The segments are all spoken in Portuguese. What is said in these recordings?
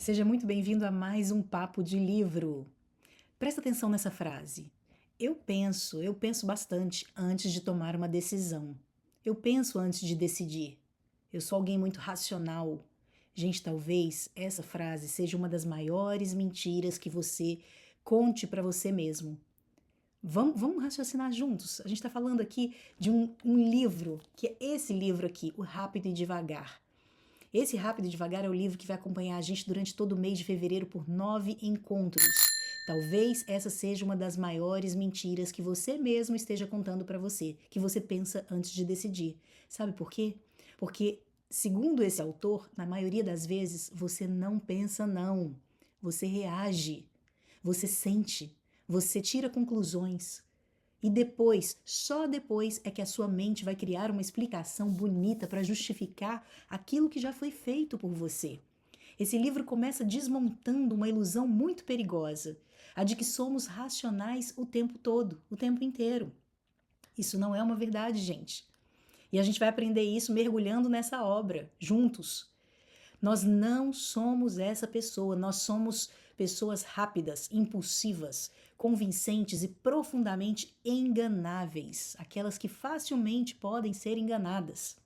Seja muito bem-vindo a mais um Papo de Livro. Presta atenção nessa frase. Eu penso bastante antes de tomar uma decisão. Eu penso antes de decidir. Eu sou alguém muito racional. Gente, talvez essa frase seja uma das maiores mentiras que você conte para você mesmo. Vamos raciocinar juntos. A gente está falando aqui de um livro, que é esse livro aqui, O Rápido e Devagar. Esse Rápido e Devagar é o livro que vai acompanhar a gente durante todo o mês de fevereiro por 9 encontros. Talvez essa seja uma das maiores mentiras que você mesmo esteja contando para você, que você pensa antes de decidir. Sabe por quê? Porque, segundo esse autor, na maioria das vezes você não pensa não. Você reage, você sente, você tira conclusões. E depois, só depois é que a sua mente vai criar uma explicação bonita para justificar aquilo que já foi feito por você. Esse livro começa desmontando uma ilusão muito perigosa, a de que somos racionais o tempo todo, o tempo inteiro. Isso não é uma verdade, gente. E a gente vai aprender isso mergulhando nessa obra, juntos. Nós não somos essa pessoa, nós somos pessoas rápidas, impulsivas, convincentes e profundamente enganáveis, aquelas que facilmente podem ser enganadas.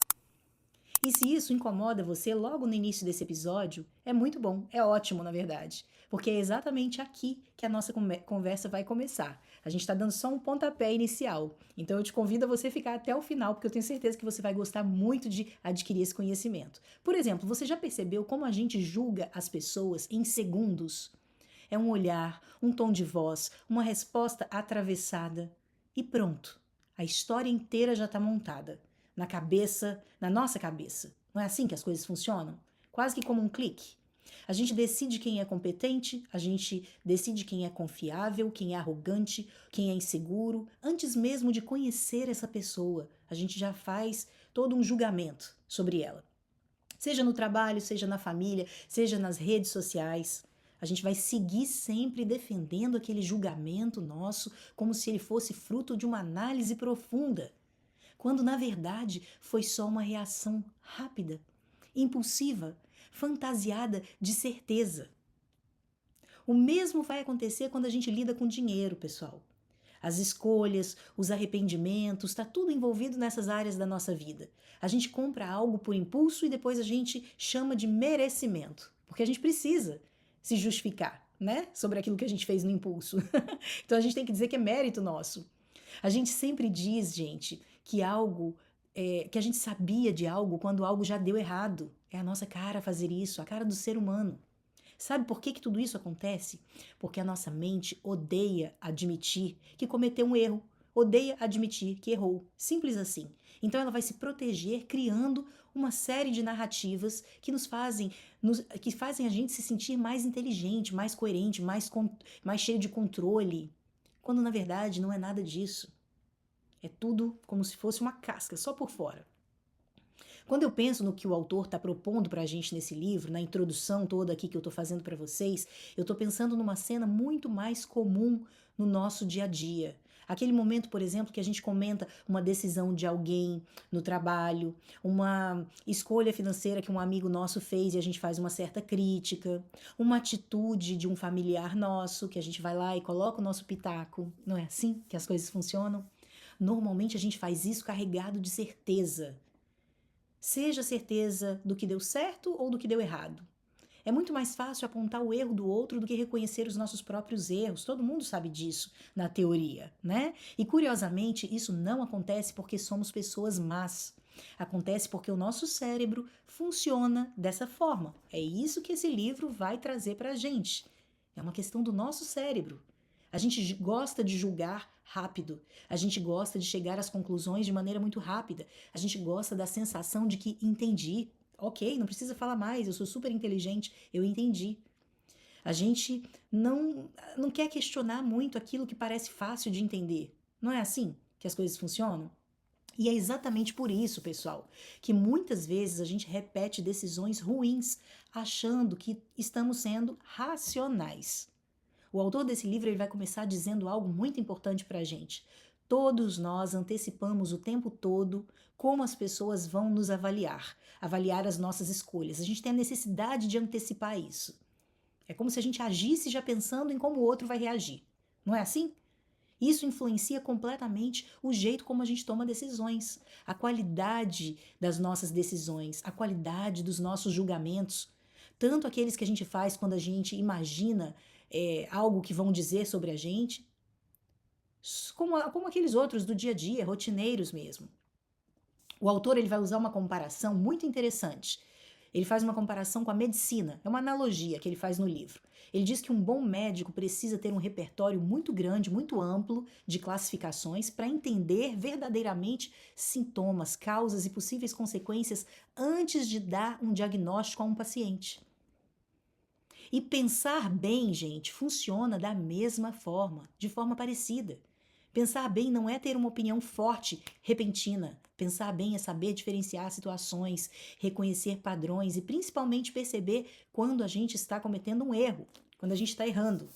E se isso incomoda você logo no início desse episódio, é muito bom, é ótimo, na verdade, porque é exatamente aqui que a nossa conversa vai começar. A gente está dando só um pontapé inicial, então eu te convido a você ficar até o final, porque eu tenho certeza que você vai gostar muito de adquirir esse conhecimento. Por exemplo, você já percebeu como a gente julga as pessoas em segundos? É um olhar, um tom de voz, uma resposta atravessada e pronto. A história inteira já está montada na cabeça, na nossa cabeça. Não é assim que as coisas funcionam? Quase que como um clique. A gente decide quem é competente, a gente decide quem é confiável, quem é arrogante, quem é inseguro, antes mesmo de conhecer essa pessoa. A gente já faz todo um julgamento sobre ela. Seja no trabalho, seja na família, seja nas redes sociais. A gente vai seguir sempre defendendo aquele julgamento nosso como se ele fosse fruto de uma análise profunda, quando na verdade foi só uma reação rápida, impulsiva, fantasiada de certeza. O mesmo vai acontecer quando a gente lida com dinheiro, pessoal. As escolhas, os arrependimentos, está tudo envolvido nessas áreas da nossa vida. A gente compra algo por impulso e depois a gente chama de merecimento, porque a gente precisa se justificar, né, sobre aquilo que a gente fez no impulso. Então a gente tem que dizer que é mérito nosso. A gente sempre diz, gente, que que a gente sabia de algo quando algo já deu errado. É a nossa cara fazer isso, a cara do ser humano. Sabe por que tudo isso acontece? Porque a nossa mente odeia admitir que cometeu um erro, odeia admitir que errou. Simples assim. Então ela vai se proteger criando uma série de narrativas que que fazem a gente se sentir mais inteligente, mais coerente, mais cheio de controle. Quando na verdade não é nada disso. É tudo como se fosse uma casca, só por fora. Quando eu penso no que o autor está propondo para a gente nesse livro, na introdução toda aqui que eu estou fazendo para vocês, eu estou pensando numa cena muito mais comum no nosso dia a dia. Aquele momento, por exemplo, que a gente comenta uma decisão de alguém no trabalho, uma escolha financeira que um amigo nosso fez e a gente faz uma certa crítica, uma atitude de um familiar nosso que a gente vai lá e coloca o nosso pitaco. Não é assim que as coisas funcionam? Normalmente a gente faz isso carregado de certeza. Seja certeza do que deu certo ou do que deu errado. É muito mais fácil apontar o erro do outro do que reconhecer os nossos próprios erros. Todo mundo sabe disso na teoria, né? E curiosamente, isso não acontece porque somos pessoas más. Acontece porque o nosso cérebro funciona dessa forma. É isso que esse livro vai trazer pra gente. É uma questão do nosso cérebro. A gente gosta de julgar rápido. A gente gosta de chegar às conclusões de maneira muito rápida. A gente gosta da sensação de que entendi. Ok, não precisa falar mais, eu sou super inteligente, eu entendi. A gente não quer questionar muito aquilo que parece fácil de entender. Não é assim que as coisas funcionam? E é exatamente por isso, pessoal, que muitas vezes a gente repete decisões ruins, achando que estamos sendo racionais. O autor desse livro ele vai começar dizendo algo muito importante para a gente. Todos nós antecipamos o tempo todo como as pessoas vão nos avaliar as nossas escolhas. A gente tem a necessidade de antecipar isso. É como se a gente agisse já pensando em como o outro vai reagir. Não é assim? Isso influencia completamente o jeito como a gente toma decisões, a qualidade das nossas decisões, a qualidade dos nossos julgamentos, tanto aqueles que a gente faz quando a gente imagina algo que vão dizer sobre a gente, como aqueles outros do dia a dia, rotineiros mesmo. O autor ele vai usar uma comparação muito interessante. Ele faz uma comparação com a medicina, é uma analogia que ele faz no livro. Ele diz que um bom médico precisa ter um repertório muito grande, muito amplo de classificações para entender verdadeiramente sintomas, causas e possíveis consequências antes de dar um diagnóstico a um paciente. E pensar bem, gente, funciona da mesma forma, de forma parecida. Pensar bem não é ter uma opinião forte, repentina. Pensar bem é saber diferenciar situações, reconhecer padrões e principalmente perceber quando a gente está cometendo um erro, quando a gente está errando.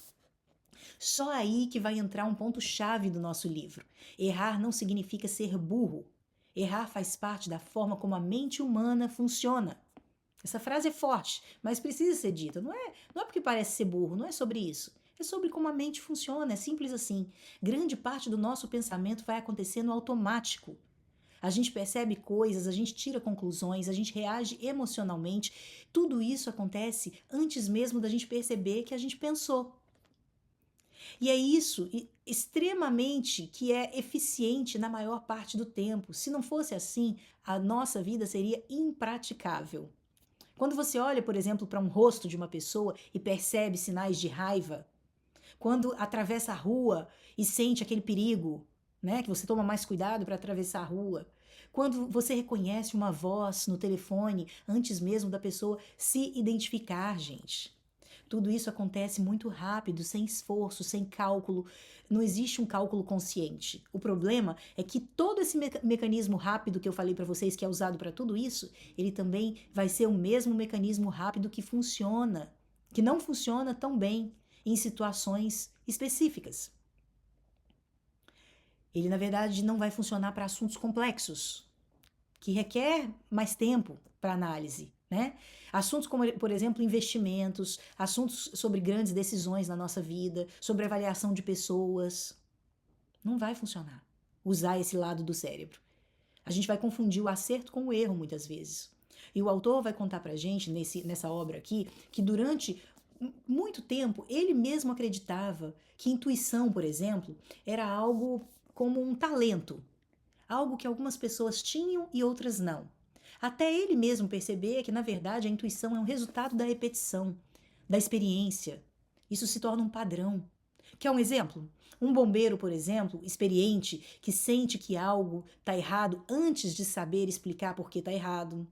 Só aí que vai entrar um ponto-chave do nosso livro. Errar não significa ser burro. Errar faz parte da forma como a mente humana funciona. Essa frase é forte, mas precisa ser dita. Não é porque parece ser burro, não é sobre isso. É sobre como a mente funciona, é simples assim. Grande parte do nosso pensamento vai acontecer no automático. A gente percebe coisas, a gente tira conclusões, a gente reage emocionalmente. Tudo isso acontece antes mesmo da gente perceber que a gente pensou. E é isso extremamente que é eficiente na maior parte do tempo. Se não fosse assim, a nossa vida seria impraticável. Quando você olha, por exemplo, para um rosto de uma pessoa e percebe sinais de raiva, quando atravessa a rua e sente aquele perigo, né, que você toma mais cuidado para atravessar a rua, quando você reconhece uma voz no telefone antes mesmo da pessoa se identificar, gente. Tudo isso acontece muito rápido, sem esforço, sem cálculo. Não existe um cálculo consciente. O problema é que todo esse mecanismo rápido que eu falei para vocês, que é usado para tudo isso, ele também vai ser o mesmo mecanismo rápido que não funciona tão bem em situações específicas. Ele, na verdade, não vai funcionar para assuntos complexos, que requer mais tempo para análise, né? Assuntos como, por exemplo, investimentos, assuntos sobre grandes decisões na nossa vida, sobre avaliação de pessoas. Não vai funcionar usar esse lado do cérebro. A gente vai confundir o acerto com o erro muitas vezes. E o autor vai contar pra gente, nessa obra aqui, que durante muito tempo ele mesmo acreditava que intuição, por exemplo, era algo como um talento, algo que algumas pessoas tinham e outras não. Até ele mesmo perceber que, na verdade, a intuição é um resultado da repetição, da experiência. Isso se torna um padrão. Quer um exemplo? Um bombeiro, por exemplo, experiente, que sente que algo está errado antes de saber explicar por que está errado.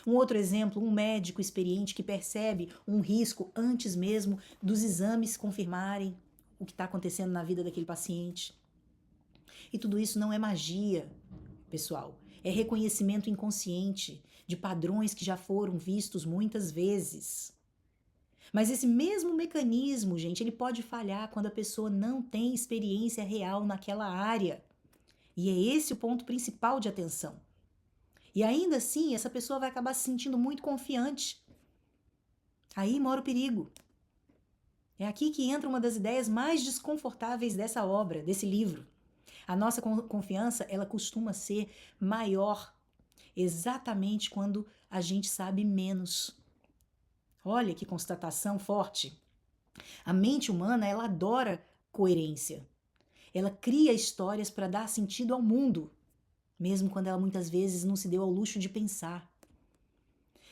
Um outro exemplo, um médico experiente que percebe um risco antes mesmo dos exames confirmarem o que está acontecendo na vida daquele paciente. E tudo isso não é magia, pessoal. É reconhecimento inconsciente de padrões que já foram vistos muitas vezes. Mas esse mesmo mecanismo, gente, ele pode falhar quando a pessoa não tem experiência real naquela área. E é esse o ponto principal de atenção. E ainda assim, essa pessoa vai acabar se sentindo muito confiante. Aí mora o perigo. É aqui que entra uma das ideias mais desconfortáveis dessa obra, desse livro. A nossa confiança, ela costuma ser maior exatamente quando a gente sabe menos. Olha que constatação forte. A mente humana, ela adora coerência. Ela cria histórias para dar sentido ao mundo, mesmo quando ela muitas vezes não se deu ao luxo de pensar.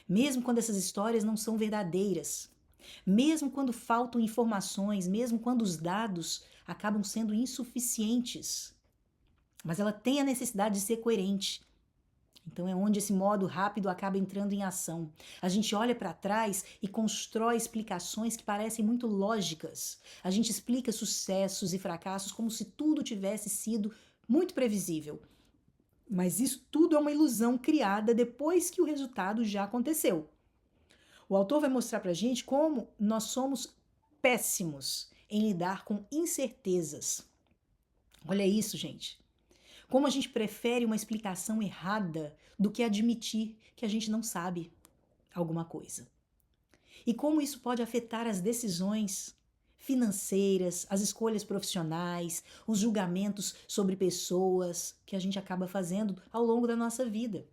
Mesmo quando essas histórias não são verdadeiras. Mesmo quando faltam informações, mesmo quando os dados acabam sendo insuficientes. Mas ela tem a necessidade de ser coerente. Então é onde esse modo rápido acaba entrando em ação. A gente olha para trás e constrói explicações que parecem muito lógicas. A gente explica sucessos e fracassos como se tudo tivesse sido muito previsível. Mas isso tudo é uma ilusão criada depois que o resultado já aconteceu. O autor vai mostrar para a gente como nós somos péssimos em lidar com incertezas. Olha isso, gente. Como a gente prefere uma explicação errada do que admitir que a gente não sabe alguma coisa. e como isso pode afetar as decisões financeiras, as escolhas profissionais, os julgamentos sobre pessoas que a gente acaba fazendo ao longo da nossa vida.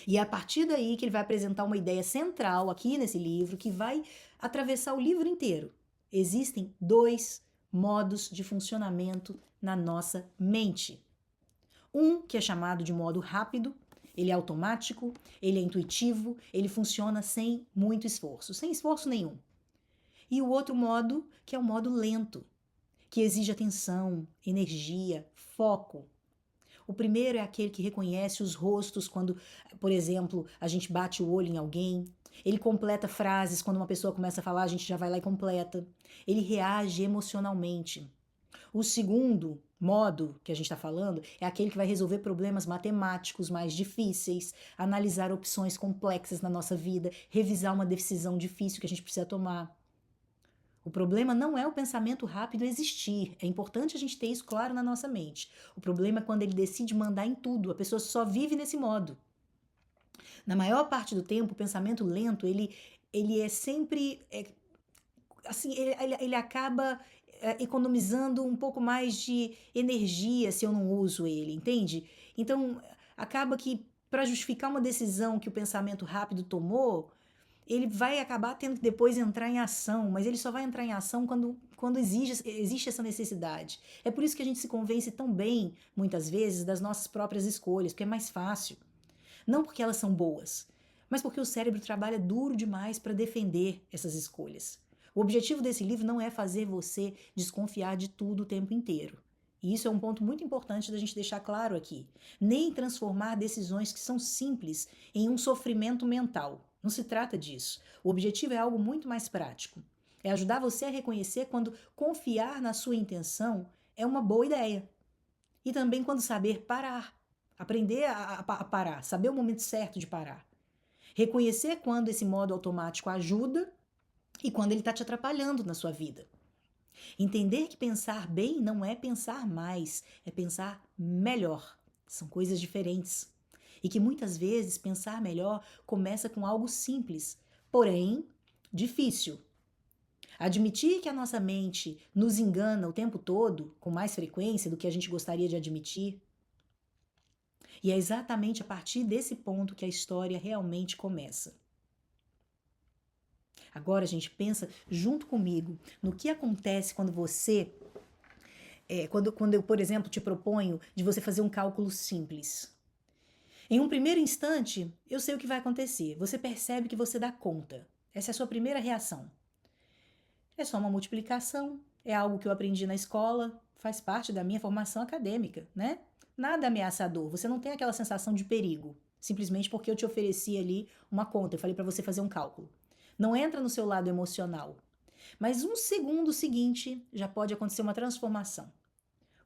E é a partir daí que ele vai apresentar uma ideia central aqui nesse livro que vai atravessar o livro inteiro. Existem dois modos de funcionamento na nossa mente. Um que é chamado de modo rápido, ele é automático, ele é intuitivo, ele funciona sem muito esforço, sem esforço nenhum. E o outro modo, que é o modo lento, que exige atenção, energia, foco. O primeiro é aquele que reconhece os rostos quando, por exemplo, a gente bate o olho em alguém. Ele completa frases quando uma pessoa começa a falar, a gente já vai lá e completa. Ele reage emocionalmente. O segundo modo que a gente está falando é aquele que vai resolver problemas matemáticos mais difíceis, analisar opções complexas na nossa vida, revisar uma decisão difícil que a gente precisa tomar. O problema não é o pensamento rápido existir. É importante a gente ter isso claro na nossa mente. O problema é quando ele decide mandar em tudo. A pessoa só vive nesse modo. Na maior parte do tempo, o pensamento lento, ele é sempre... assim, ele acaba economizando um pouco mais de energia se eu não uso ele, entende? Então, acaba que para justificar uma decisão que o pensamento rápido tomou, ele vai acabar tendo que depois entrar em ação, mas ele só vai entrar em ação quando existe essa necessidade. É por isso que a gente se convence tão bem, muitas vezes, das nossas próprias escolhas, porque é mais fácil. Não porque elas são boas, mas porque o cérebro trabalha duro demais para defender essas escolhas. O objetivo desse livro não é fazer você desconfiar de tudo o tempo inteiro. E isso é um ponto muito importante da gente deixar claro aqui. Nem transformar decisões que são simples em um sofrimento mental. Não se trata disso. O objetivo é algo muito mais prático. É ajudar você a reconhecer quando confiar na sua intenção é uma boa ideia. E também quando saber parar. Aprender a parar, saber o momento certo de parar. Reconhecer quando esse modo automático ajuda e quando ele está te atrapalhando na sua vida. Entender que pensar bem não é pensar mais, é pensar melhor. São coisas diferentes. E que muitas vezes pensar melhor começa com algo simples, porém difícil. Admitir que a nossa mente nos engana o tempo todo, com mais frequência do que a gente gostaria de admitir. E é exatamente a partir desse ponto que a história realmente começa. Agora, gente, pensa junto comigo no que acontece quando você, quando eu, por exemplo, te proponho de você fazer um cálculo simples. Em um primeiro instante, eu sei o que vai acontecer. Você percebe que você dá conta. Essa é a sua primeira reação. É só uma multiplicação, é algo que eu aprendi na escola, faz parte da minha formação acadêmica, né? Nada ameaçador, você não tem aquela sensação de perigo, simplesmente porque eu te ofereci ali uma conta, eu falei para você fazer um cálculo. Não entra no seu lado emocional. Mas um segundo seguinte já pode acontecer uma transformação.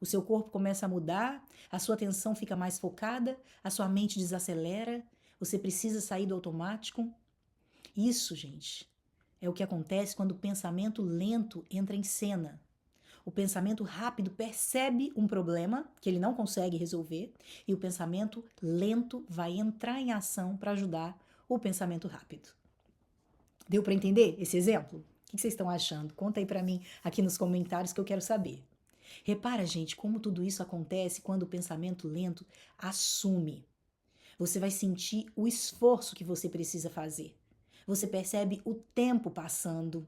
O seu corpo começa a mudar, a sua atenção fica mais focada, a sua mente desacelera, você precisa sair do automático. Isso, gente, é o que acontece quando o pensamento lento entra em cena. O pensamento rápido percebe um problema que ele não consegue resolver e o pensamento lento vai entrar em ação para ajudar o pensamento rápido. Deu para entender esse exemplo? O que vocês estão achando? Conta aí para mim aqui nos comentários que eu quero saber. Repara, gente, como tudo isso acontece quando o pensamento lento assume. Você vai sentir o esforço que você precisa fazer. Você percebe o tempo passando.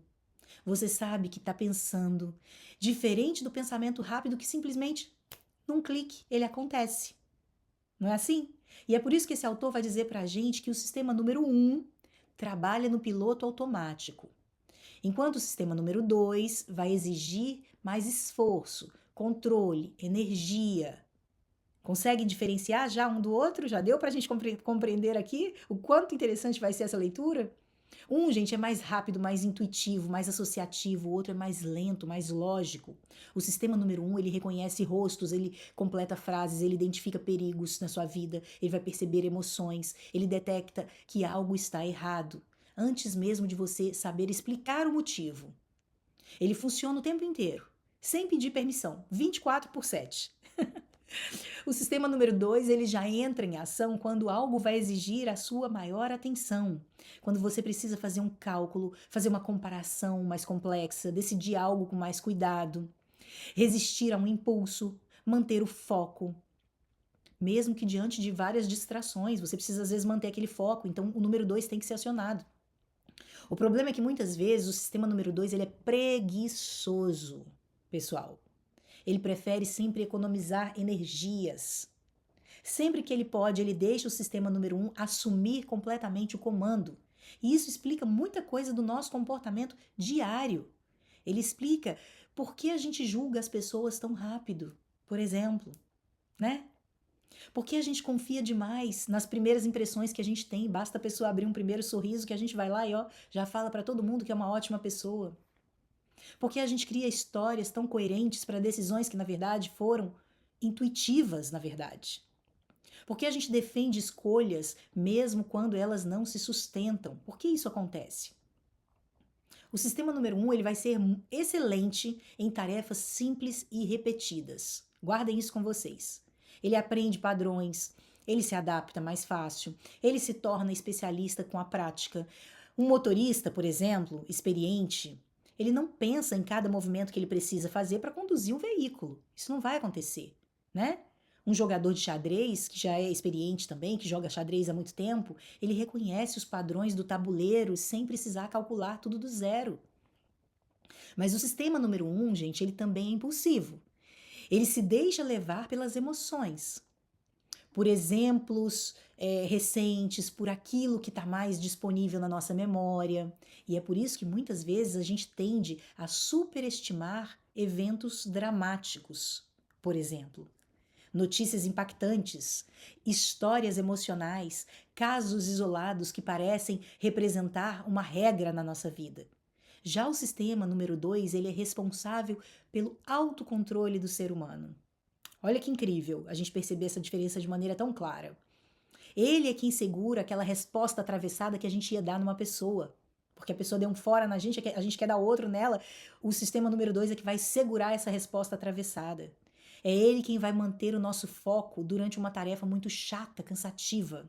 Você sabe que está pensando. Diferente do pensamento rápido que simplesmente, num clique, ele acontece. Não é assim? E é por isso que esse autor vai dizer para a gente que o sistema número 1 trabalha no piloto automático. Enquanto o sistema número 2 vai exigir mais esforço, controle, energia. Consegue diferenciar já um do outro? Já deu para a gente compreender aqui o quanto interessante vai ser essa leitura? Um, gente, é mais rápido, mais intuitivo, mais associativo, o outro é mais lento, mais lógico. O sistema número 1, ele reconhece rostos, ele completa frases, ele identifica perigos na sua vida, ele vai perceber emoções, ele detecta que algo está errado, antes mesmo de você saber explicar o motivo. Ele funciona o tempo inteiro, sem pedir permissão, 24/7. O sistema número 2, ele já entra em ação quando algo vai exigir a sua maior atenção. Quando você precisa fazer um cálculo, fazer uma comparação mais complexa, decidir algo com mais cuidado, resistir a um impulso, manter o foco. Mesmo que diante de várias distrações, você precisa às vezes manter aquele foco, então o número 2 tem que ser acionado. O problema é que muitas vezes o sistema número 2 ele é preguiçoso, pessoal. Ele prefere sempre economizar energias. Sempre que ele pode, ele deixa o sistema número 1 assumir completamente o comando. E isso explica muita coisa do nosso comportamento diário. Ele explica por que a gente julga as pessoas tão rápido, por exemplo, né? Por que a gente confia demais nas primeiras impressões que a gente tem? Basta a pessoa abrir um primeiro sorriso que a gente vai lá e ó, já fala para todo mundo que é uma ótima pessoa. Por que a gente cria histórias tão coerentes para decisões que na verdade foram intuitivas, na verdade? Por que a gente defende escolhas mesmo quando elas não se sustentam? Por que isso acontece? O sistema número 1 ele vai ser excelente em tarefas simples e repetidas. Guardem isso com vocês. Ele aprende padrões, ele se adapta mais fácil, ele se torna especialista com a prática. Um motorista, por exemplo, experiente, ele não pensa em cada movimento que ele precisa fazer para conduzir um veículo. Isso não vai acontecer, né? Um jogador de xadrez, que já é experiente também, que joga xadrez há muito tempo, ele reconhece os padrões do tabuleiro sem precisar calcular tudo do zero. Mas o sistema número 1, gente, ele também é impulsivo. Ele se deixa levar pelas emoções, por exemplos recentes, por aquilo que está mais disponível na nossa memória. E é por isso que muitas vezes a gente tende a superestimar eventos dramáticos, por exemplo. Notícias impactantes, histórias emocionais, casos isolados que parecem representar uma regra na nossa vida. Já o sistema número 2, ele é responsável pelo autocontrole do ser humano. Olha que incrível a gente perceber essa diferença de maneira tão clara. Ele é quem segura aquela resposta atravessada que a gente ia dar numa pessoa. Porque a pessoa deu um fora na gente, a gente quer dar outro nela. O sistema número 2 é que vai segurar essa resposta atravessada. É ele quem vai manter o nosso foco durante uma tarefa muito chata, cansativa.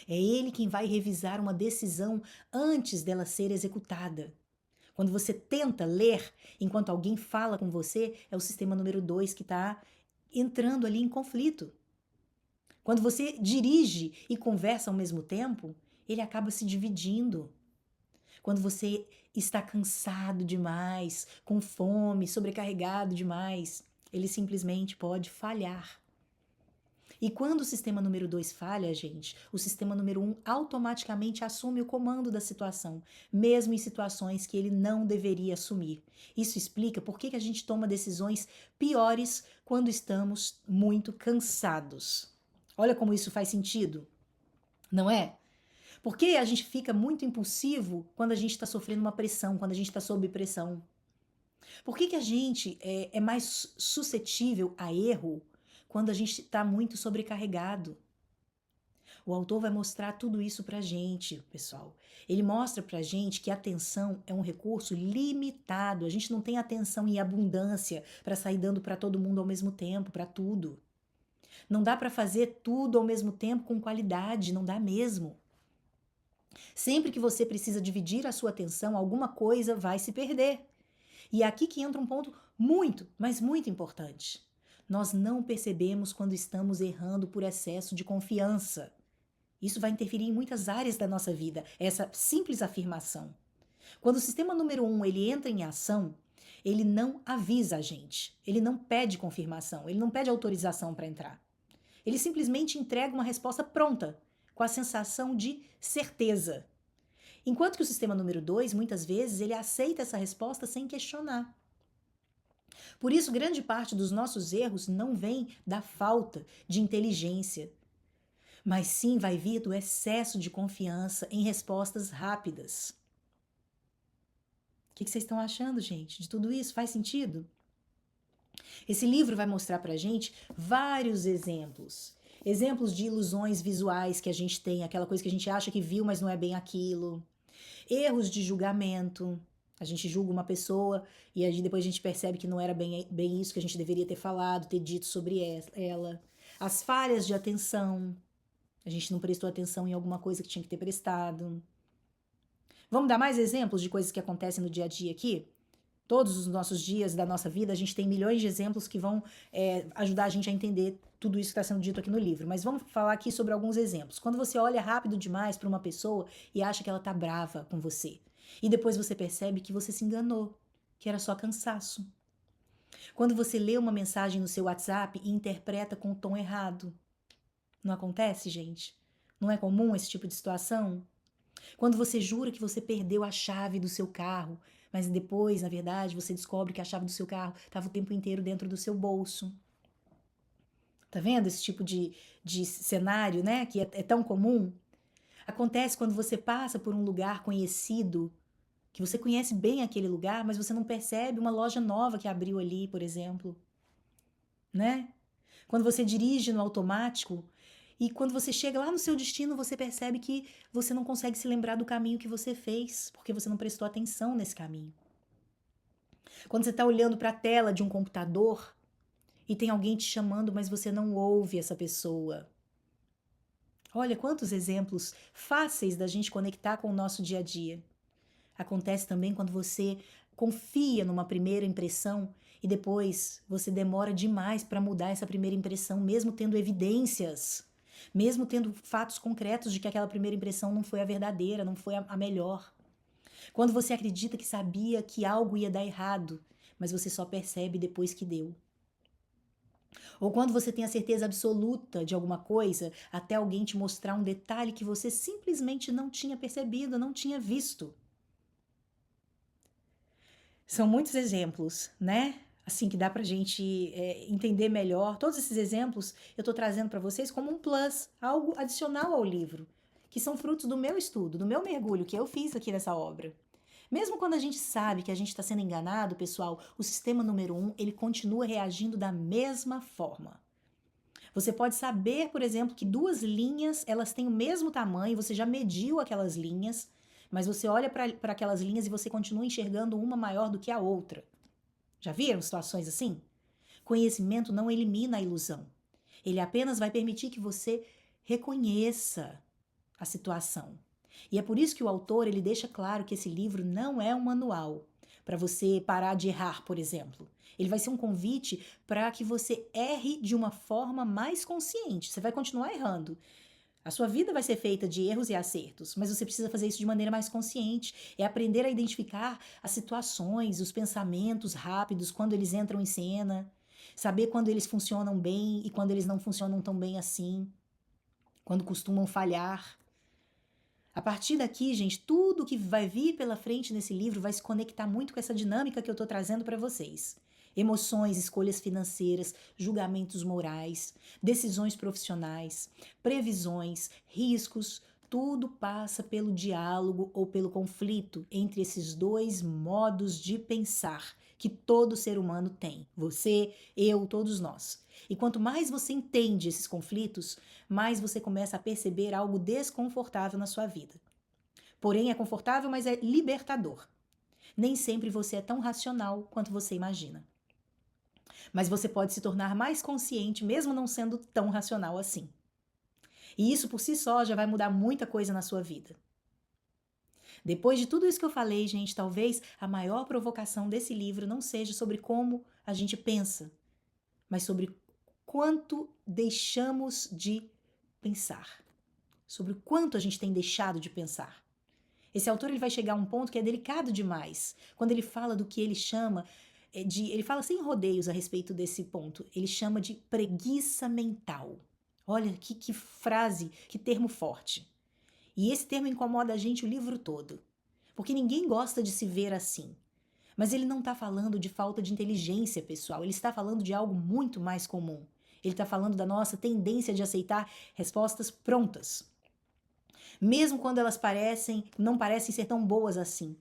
É ele quem vai revisar uma decisão antes dela ser executada. Quando você tenta ler enquanto alguém fala com você, é o sistema número 2 que está entrando ali em conflito. Quando você dirige e conversa ao mesmo tempo, ele acaba se dividindo. Quando você está cansado demais, com fome, sobrecarregado demais, ele simplesmente pode falhar. E quando o sistema número 2 falha, gente, o sistema número 1 automaticamente assume o comando da situação, mesmo em situações que ele não deveria assumir. Isso explica por que a gente toma decisões piores quando estamos muito cansados. Olha como isso faz sentido, não é? Porque a gente fica muito impulsivo quando a gente está sofrendo uma pressão, quando a gente está sob pressão. Por que a gente é mais suscetível a erro quando a gente está muito sobrecarregado? O autor vai mostrar tudo isso pra gente, pessoal. Ele mostra pra gente que a atenção é um recurso limitado. A gente não tem atenção em abundância para sair dando para todo mundo ao mesmo tempo, para tudo. Não dá para fazer tudo ao mesmo tempo com qualidade, não dá mesmo. Sempre que você precisa dividir a sua atenção, alguma coisa vai se perder. E é aqui que entra um ponto muito, mas muito importante. Nós não percebemos quando estamos errando por excesso de confiança. Isso vai interferir em muitas áreas da nossa vida, essa simples afirmação. Quando o sistema número 1 ele entra em ação, ele não avisa a gente, ele não pede confirmação, ele não pede autorização para entrar. Ele simplesmente entrega uma resposta pronta, com a sensação de certeza. Enquanto que o sistema número 2, muitas vezes, ele aceita essa resposta sem questionar. Por isso, grande parte dos nossos erros não vem da falta de inteligência, mas sim vai vir do excesso de confiança em respostas rápidas. O que vocês estão achando, gente, de tudo isso? Faz sentido? Esse livro vai mostrar pra gente vários exemplos. Exemplos de ilusões visuais que a gente tem, aquela coisa que a gente acha que viu, mas não é bem aquilo. Erros de julgamento, A gente julga uma pessoa e depois a gente percebe que não era bem isso que a gente deveria ter falado, ter dito sobre ela. As falhas de atenção. A gente não prestou atenção em alguma coisa que tinha que ter prestado. Vamos dar mais exemplos de coisas que acontecem no dia a dia aqui? Todos os nossos dias da nossa vida, a gente tem milhões de exemplos que vão ajudar a gente a entender tudo isso que está sendo dito aqui no livro. Mas vamos falar aqui sobre alguns exemplos. Quando você olha rápido demais para uma pessoa e acha que ela está brava com você, e depois você percebe que você se enganou, que era só cansaço. Quando você lê uma mensagem no seu WhatsApp e interpreta com o tom errado. Não acontece, gente? Não é comum esse tipo de situação? Quando você jura que você perdeu a chave do seu carro, mas depois, na verdade, você descobre que a chave do seu carro estava o tempo inteiro dentro do seu bolso. Tá vendo esse tipo de cenário, né? Que é tão comum? Acontece quando você passa por um lugar conhecido, que você conhece bem aquele lugar, mas você não percebe uma loja nova que abriu ali, por exemplo, né? Quando você dirige no automático e quando você chega lá no seu destino, você percebe que você não consegue se lembrar do caminho que você fez, porque você não prestou atenção nesse caminho. Quando você está olhando para a tela de um computador e tem alguém te chamando, mas você não ouve essa pessoa. Olha quantos exemplos fáceis da gente conectar com o nosso dia a dia. Acontece também quando você confia numa primeira impressão e depois você demora demais para mudar essa primeira impressão, mesmo tendo evidências, mesmo tendo fatos concretos de que aquela primeira impressão não foi a verdadeira, não foi a melhor. Quando você acredita que sabia que algo ia dar errado, mas você só percebe depois que deu. Ou quando você tem a certeza absoluta de alguma coisa, até alguém te mostrar um detalhe que você simplesmente não tinha percebido, não tinha visto. São muitos exemplos, né? Assim que dá pra gente entender melhor. Todos esses exemplos eu tô trazendo para vocês como um plus, algo adicional ao livro, que são frutos do meu estudo, do meu mergulho que eu fiz aqui nessa obra. Mesmo quando a gente sabe que a gente está sendo enganado, pessoal, o sistema número 1, ele continua reagindo da mesma forma. Você pode saber, por exemplo, que duas linhas, elas têm o mesmo tamanho, você já mediu aquelas linhas, mas você olha para aquelas linhas e você continua enxergando uma maior do que a outra. Já viram situações assim? Conhecimento não elimina a ilusão. Ele apenas vai permitir que você reconheça a situação. E é por isso que o autor ele deixa claro que esse livro não é um manual para você parar de errar, por exemplo. Ele vai ser um convite para que você erre de uma forma mais consciente. Você vai continuar errando. A sua vida vai ser feita de erros e acertos, mas você precisa fazer isso de maneira mais consciente. É aprender a identificar as situações, os pensamentos rápidos, quando eles entram em cena, saber quando eles funcionam bem e quando eles não funcionam tão bem assim, quando costumam falhar. A partir daqui, gente, tudo que vai vir pela frente nesse livro vai se conectar muito com essa dinâmica que eu estou trazendo para vocês. Emoções, escolhas financeiras, julgamentos morais, decisões profissionais, previsões, riscos, tudo passa pelo diálogo ou pelo conflito entre esses dois modos de pensar que todo ser humano tem. Você, eu, todos nós. E quanto mais você entende esses conflitos, mais você começa a perceber algo desconfortável na sua vida. Porém, é confortável, mas é libertador. Nem sempre você é tão racional quanto você imagina. Mas você pode se tornar mais consciente, mesmo não sendo tão racional assim. E isso por si só já vai mudar muita coisa na sua vida. Depois de tudo isso que eu falei, gente, talvez a maior provocação desse livro não seja sobre como a gente pensa, mas sobre quanto deixamos de pensar. Sobre o quanto a gente tem deixado de pensar. Esse autor ele vai chegar a um ponto que é delicado demais, quando ele fala do que ele chama ele fala sem rodeios a respeito desse ponto, ele chama de preguiça mental. Olha que frase, que termo forte. E esse termo incomoda a gente o livro todo, porque ninguém gosta de se ver assim. Mas ele não está falando de falta de inteligência, pessoal, ele está falando de algo muito mais comum. Ele está falando da nossa tendência de aceitar respostas prontas, mesmo quando elas não parecem ser tão boas assim,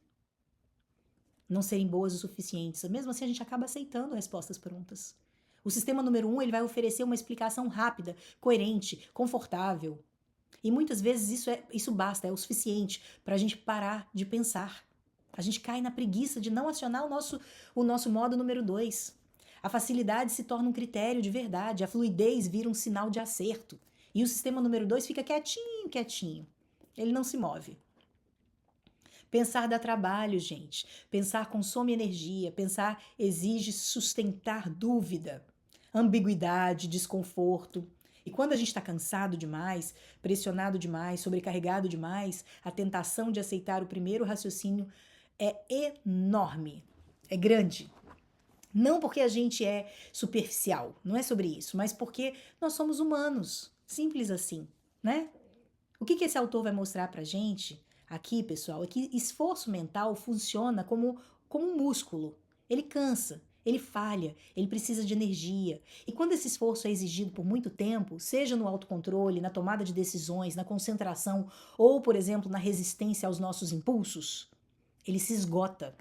não serem boas o suficientes. Mesmo assim, a gente acaba aceitando respostas prontas. O sistema número 1, ele vai oferecer uma explicação rápida, coerente, confortável. E muitas vezes isso basta, é o suficiente para a gente parar de pensar. A gente cai na preguiça de não acionar o nosso modo número 2. A facilidade se torna um critério de verdade, a fluidez vira um sinal de acerto. E o sistema número 2 fica quietinho, quietinho. Ele não se move. Pensar dá trabalho, gente. Pensar consome energia. Pensar exige sustentar dúvida, ambiguidade, desconforto. E quando a gente está cansado demais, pressionado demais, sobrecarregado demais, a tentação de aceitar o primeiro raciocínio é enorme, é grande. Não porque a gente é superficial, não é sobre isso, mas porque nós somos humanos, simples assim, né? O que esse autor vai mostrar pra gente aqui, pessoal, é que esforço mental funciona como um músculo. Ele cansa, ele falha, ele precisa de energia. E quando esse esforço é exigido por muito tempo, seja no autocontrole, na tomada de decisões, na concentração ou, por exemplo, na resistência aos nossos impulsos, ele se esgota.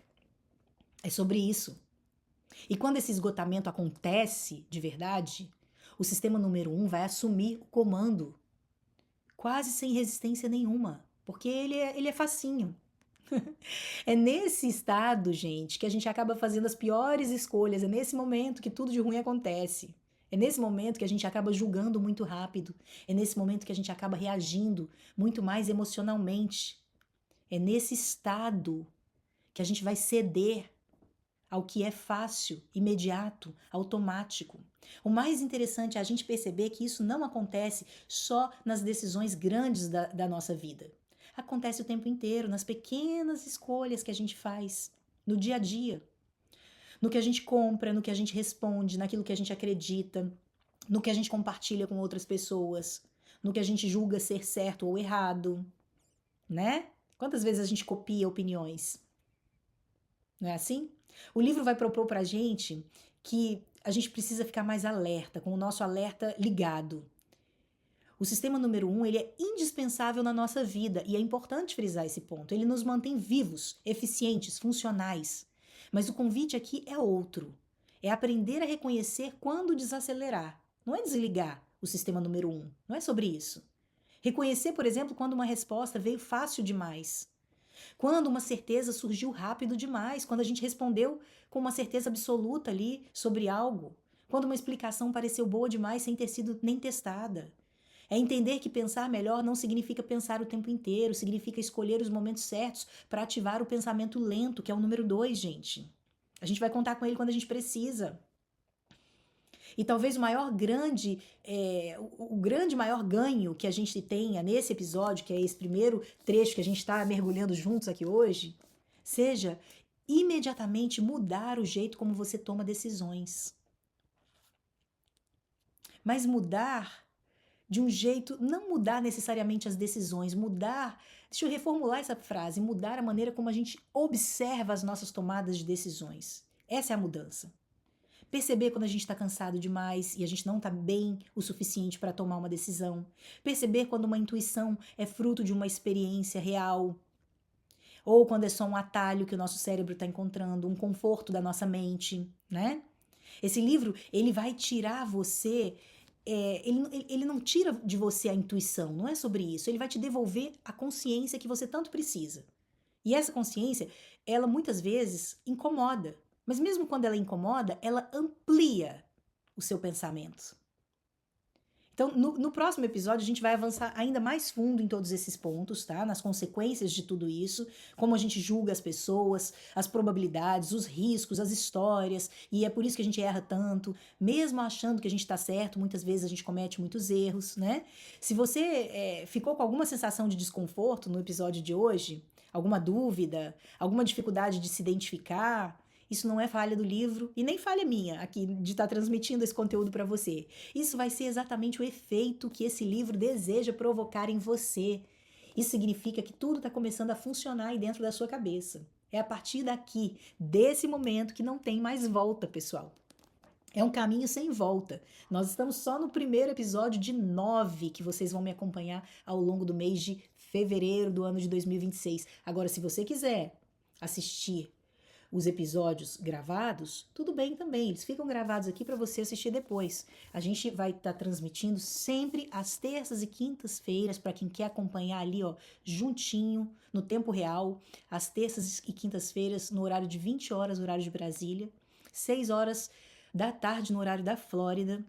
É sobre isso. E quando esse esgotamento acontece de verdade, o sistema número 1 vai assumir o comando, quase sem resistência nenhuma, porque ele é facinho. É nesse estado, gente, que a gente acaba fazendo as piores escolhas, é nesse momento que tudo de ruim acontece. É nesse momento que a gente acaba julgando muito rápido, é nesse momento que a gente acaba reagindo muito mais emocionalmente. É nesse estado que a gente vai ceder ao que é fácil, imediato, automático. O mais interessante é a gente perceber que isso não acontece só nas decisões grandes da nossa vida. Acontece o tempo inteiro, nas pequenas escolhas que a gente faz, no dia a dia. No que a gente compra, no que a gente responde, naquilo que a gente acredita, no que a gente compartilha com outras pessoas, no que a gente julga ser certo ou errado, né? Quantas vezes a gente copia opiniões? Não é assim? O livro vai propor pra gente que a gente precisa ficar mais alerta, com o nosso alerta ligado. O sistema número 1, ele é indispensável na nossa vida e é importante frisar esse ponto. Ele nos mantém vivos, eficientes, funcionais. Mas o convite aqui é outro. É aprender a reconhecer quando desacelerar. Não é desligar o sistema número 1. Não é sobre isso. Reconhecer, por exemplo, quando uma resposta veio fácil demais. Quando uma certeza surgiu rápido demais, quando a gente respondeu com uma certeza absoluta ali sobre algo, quando uma explicação pareceu boa demais sem ter sido nem testada. É entender que pensar melhor não significa pensar o tempo inteiro, significa escolher os momentos certos para ativar o pensamento lento, que é o número 2, gente. A gente vai contar com ele quando a gente precisa. E talvez o grande maior ganho que a gente tenha nesse episódio, que é esse primeiro trecho que a gente está mergulhando juntos aqui hoje, seja imediatamente mudar o jeito como você toma decisões. Mas mudar de um jeito, não mudar necessariamente as decisões, mudar, deixa eu reformular essa frase, mudar a maneira como a gente observa as nossas tomadas de decisões. Essa é a mudança. Perceber quando a gente está cansado demais e a gente não está bem o suficiente para tomar uma decisão. Perceber quando uma intuição é fruto de uma experiência real. Ou quando é só um atalho que o nosso cérebro está encontrando, um conforto da nossa mente, né? Esse livro, ele vai tirar você... ele não tira de você a intuição, não é sobre isso. Ele vai te devolver a consciência que você tanto precisa. E essa consciência, ela muitas vezes incomoda. Mas mesmo quando ela incomoda, ela amplia o seu pensamento. Então, no próximo episódio, a gente vai avançar ainda mais fundo em todos esses pontos, tá? Nas consequências de tudo isso, como a gente julga as pessoas, as probabilidades, os riscos, as histórias, e é por isso que a gente erra tanto, mesmo achando que a gente está certo, muitas vezes a gente comete muitos erros, né? Se você ficou com alguma sensação de desconforto no episódio de hoje, alguma dúvida, alguma dificuldade de se identificar, isso não é falha do livro e nem falha minha aqui de estar transmitindo esse conteúdo para você. Isso vai ser exatamente o efeito que esse livro deseja provocar em você. Isso significa que tudo está começando a funcionar aí dentro da sua cabeça. É a partir daqui, desse momento, que não tem mais volta, pessoal. É um caminho sem volta. Nós estamos só no primeiro episódio de 9 que vocês vão me acompanhar ao longo do mês de fevereiro do ano de 2026. Agora, se você quiser assistir os episódios gravados, tudo bem também, eles ficam gravados aqui para você assistir depois. A gente vai estar transmitindo sempre às terças e quintas-feiras, para quem quer acompanhar ali, ó, juntinho, no tempo real, às terças e quintas-feiras, no horário de 20 horas, horário de Brasília, 6 horas da tarde no horário da Flórida.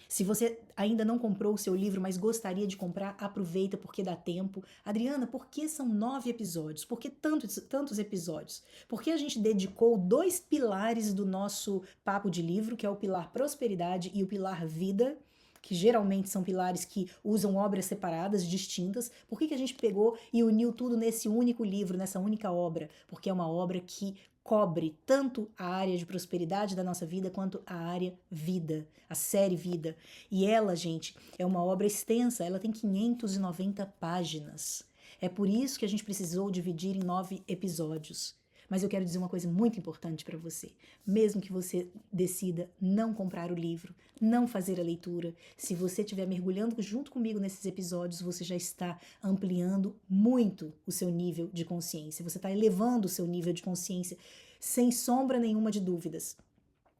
Se você ainda não comprou o seu livro, mas gostaria de comprar, aproveita porque dá tempo. Adriana, por que são 9 episódios? Por que tantos episódios? Porque a gente dedicou 2 pilares do nosso papo de livro, que é o pilar prosperidade e o pilar vida, que geralmente são pilares que usam obras separadas, distintas. Por que a gente pegou e uniu tudo nesse único livro, nessa única obra? Porque é uma obra que cobre tanto a área de prosperidade da nossa vida quanto a área vida, a série vida. E ela, gente, é uma obra extensa, ela tem 590 páginas. É por isso que a gente precisou dividir em 9 episódios. Mas eu quero dizer uma coisa muito importante para você. Mesmo que você decida não comprar o livro, não fazer a leitura, se você estiver mergulhando junto comigo nesses episódios, você já está ampliando muito o seu nível de consciência. Você está elevando o seu nível de consciência sem sombra nenhuma de dúvidas.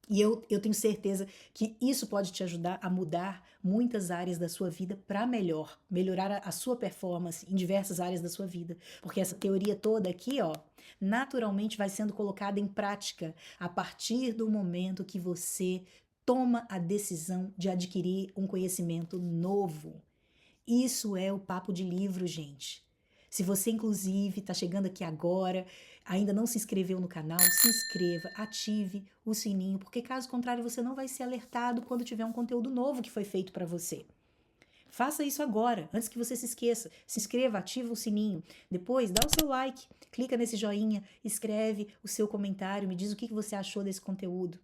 E eu tenho certeza que isso pode te ajudar a mudar muitas áreas da sua vida para melhor, melhorar a sua performance em diversas áreas da sua vida. Porque essa teoria toda aqui, ó, naturalmente vai sendo colocada em prática a partir do momento que você toma a decisão de adquirir um conhecimento novo. Isso é o papo de livro, gente. Se você, inclusive, está chegando aqui agora, ainda não se inscreveu no canal, se inscreva, ative o sininho, porque caso contrário você não vai ser alertado quando tiver um conteúdo novo que foi feito para você. Faça isso agora, antes que você se esqueça. Se inscreva, ativa o sininho. Depois, dá o seu like, clica nesse joinha, escreve o seu comentário, me diz o que você achou desse conteúdo.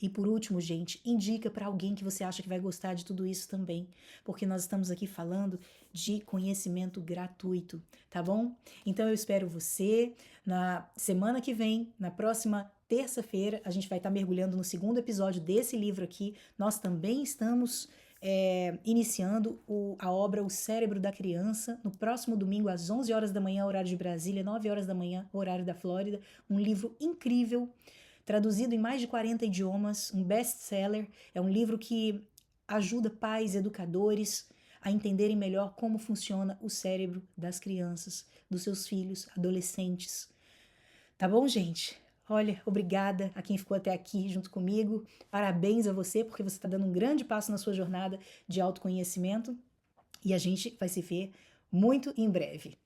E por último, gente, indica para alguém que você acha que vai gostar de tudo isso também, porque nós estamos aqui falando de conhecimento gratuito, tá bom? Então eu espero você na semana que vem, na próxima terça-feira, a gente vai estar mergulhando no segundo episódio desse livro aqui. Nós também estamos iniciando a obra O Cérebro da Criança, no próximo domingo, às 11 horas da manhã, horário de Brasília, 9 horas da manhã, horário da Flórida. Um livro incrível, traduzido em mais de 40 idiomas, um best-seller. É um livro que ajuda pais, educadores a entenderem melhor como funciona o cérebro das crianças, dos seus filhos, adolescentes. Tá bom, gente? Olha, obrigada a quem ficou até aqui junto comigo. Parabéns a você, porque você está dando um grande passo na sua jornada de autoconhecimento. E a gente vai se ver muito em breve.